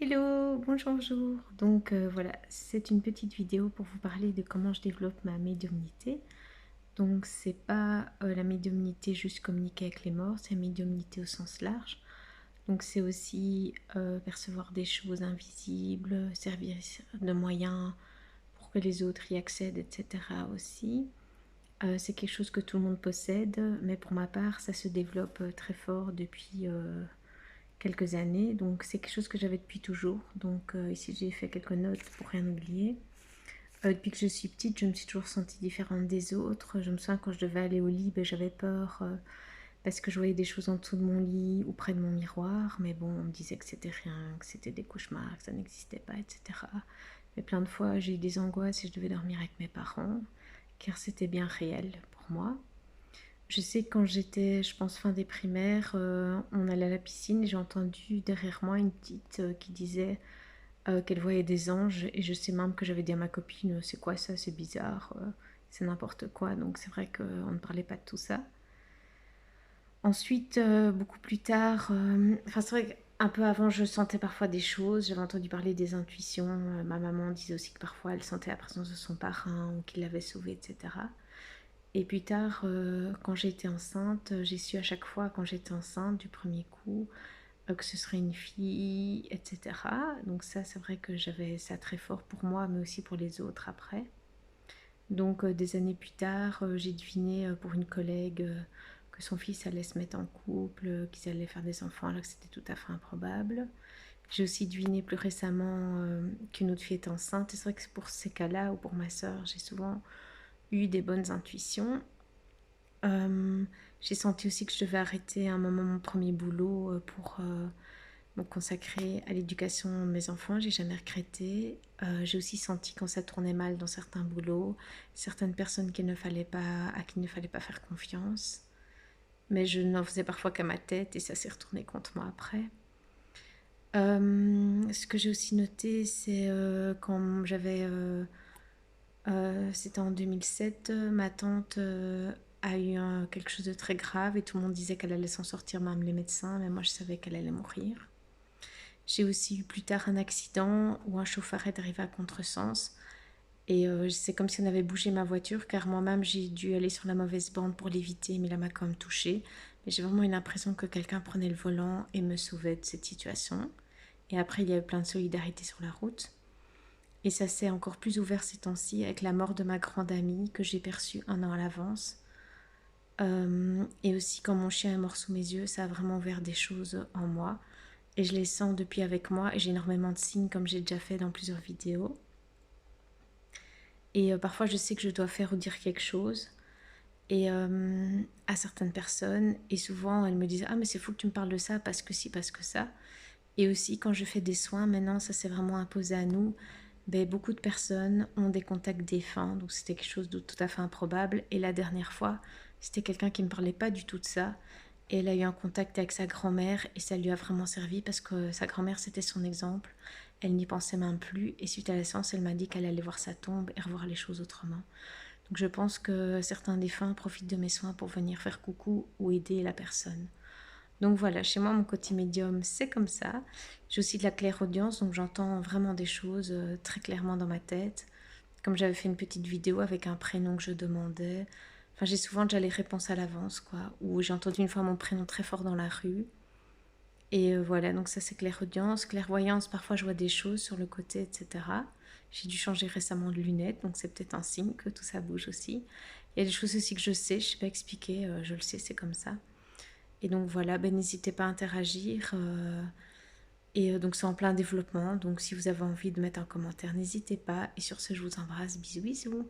Hello, bonjour, bonjour. Donc voilà, c'est une petite vidéo pour vous parler de comment je développe ma médiumnité. Donc c'est pas la médiumnité juste communiquer avec les morts, c'est la médiumnité au sens large. Donc c'est aussi percevoir des choses invisibles, servir de moyen pour que les autres y accèdent, etc. aussi. C'est quelque chose que tout le monde possède, mais pour ma part, ça se développe très fort depuis quelques années. Donc c'est quelque chose que j'avais depuis toujours. Donc ici j'ai fait quelques notes pour rien oublier. Depuis que je suis petite, je me suis toujours sentie différente des autres. Je me souviens quand je devais aller au lit, ben, j'avais peur parce que je voyais des choses en dessous de mon lit ou près de mon miroir. Mais bon, on me disait que c'était rien, que c'était des cauchemars, que ça n'existait pas, etc. Mais plein de fois, j'ai eu des angoisses et je devais dormir avec mes parents, car c'était bien réel pour moi. Je sais que quand j'étais, je pense, fin des primaires, on allait à la piscine et j'ai entendu derrière moi une petite qui disait qu'elle voyait des anges. Et je sais même que j'avais dit à ma copine, c'est quoi ça, c'est bizarre, c'est n'importe quoi. Donc c'est vrai qu'on ne parlait pas de tout ça. Ensuite, beaucoup plus tard, enfin c'est vrai qu'un peu avant, je sentais parfois des choses. J'avais entendu parler des intuitions. Ma maman disait aussi que parfois elle sentait la présence de son parrain ou qu'il l'avait sauvée, etc. Et plus tard, quand j'étais enceinte, j'ai su à chaque fois quand j'étais enceinte du premier coup que ce serait une fille, etc. Donc ça, c'est vrai que j'avais ça très fort pour moi, mais aussi pour les autres après. Donc des années plus tard, j'ai deviné pour une collègue que son fils allait se mettre en couple, qu'ils allaient faire des enfants alors que c'était tout à fait improbable. J'ai aussi deviné plus récemment qu'une autre fille était enceinte. Et c'est vrai que pour ces cas-là, ou pour ma soeur, j'ai souvent eu des bonnes intuitions. Euh, j'ai senti aussi que je devais arrêter à un moment mon premier boulot pour me consacrer à l'éducation de mes enfants. J'ai jamais regretté. J'ai aussi senti quand ça tournait mal dans certains boulots, certaines personnes qu'il ne fallait pas, à qui il ne fallait pas faire confiance. Mais je n'en faisais parfois qu'à ma tête et ça s'est retourné contre moi après. Ce que j'ai aussi noté, c'est quand j'avais c'était en 2007. Ma tante a eu quelque chose de très grave et tout le monde disait qu'elle allait s'en sortir, même les médecins, mais moi je savais qu'elle allait mourir. J'ai aussi eu plus tard un accident où un chauffard est arrivé à contresens et c'est comme si on avait bougé ma voiture car moi-même j'ai dû aller sur la mauvaise bande pour l'éviter, mais là m'a quand même touchée. Mais j'ai vraiment eu l'impression que quelqu'un prenait le volant et me sauvait de cette situation. Et après, il y a eu plein de solidarité sur la route. Et ça s'est encore plus ouvert ces temps-ci avec la mort de ma grande amie que j'ai perçue un an à l'avance. Et aussi quand mon chien est mort sous mes yeux, ça a vraiment ouvert des choses en moi. Et je les sens depuis avec moi et j'ai énormément de signes comme j'ai déjà fait dans plusieurs vidéos. Et parfois je sais que je dois faire ou dire quelque chose et à certaines personnes. Et souvent elles me disent ah mais c'est fou que tu me parles de ça parce que si, parce que ça. Et aussi quand je fais des soins, maintenant ça s'est vraiment imposé à nous. Ben, beaucoup de personnes ont des contacts défunts, donc c'était quelque chose de tout à fait improbable. Et la dernière fois, c'était quelqu'un qui ne me parlait pas du tout de ça. Et elle a eu un contact avec sa grand-mère et ça lui a vraiment servi parce que sa grand-mère c'était son exemple. Elle n'y pensait même plus et suite à la séance, elle m'a dit qu'elle allait voir sa tombe et revoir les choses autrement. Donc je pense que certains défunts profitent de mes soins pour venir faire coucou ou aider la personne. Donc voilà, chez moi, mon côté médium, c'est comme ça. J'ai aussi de la clairaudience, donc j'entends vraiment des choses très clairement dans ma tête. Comme j'avais fait une petite vidéo avec un prénom que je demandais. Enfin, j'ai souvent déjà les réponses à l'avance, quoi. Ou j'ai entendu une fois mon prénom très fort dans la rue. Et voilà, donc ça c'est clairaudience. Clairvoyance, parfois je vois des choses sur le côté, etc. J'ai dû changer récemment de lunettes, donc c'est peut-être un signe que tout ça bouge aussi. Il y a des choses aussi que je sais, je ne sais pas expliquer, je le sais, c'est comme ça. Et donc voilà, ben, n'hésitez pas à interagir. Et donc c'est en plein développement, donc si vous avez envie de mettre un commentaire, n'hésitez pas. Et sur ce, je vous embrasse. Bisous, bisous.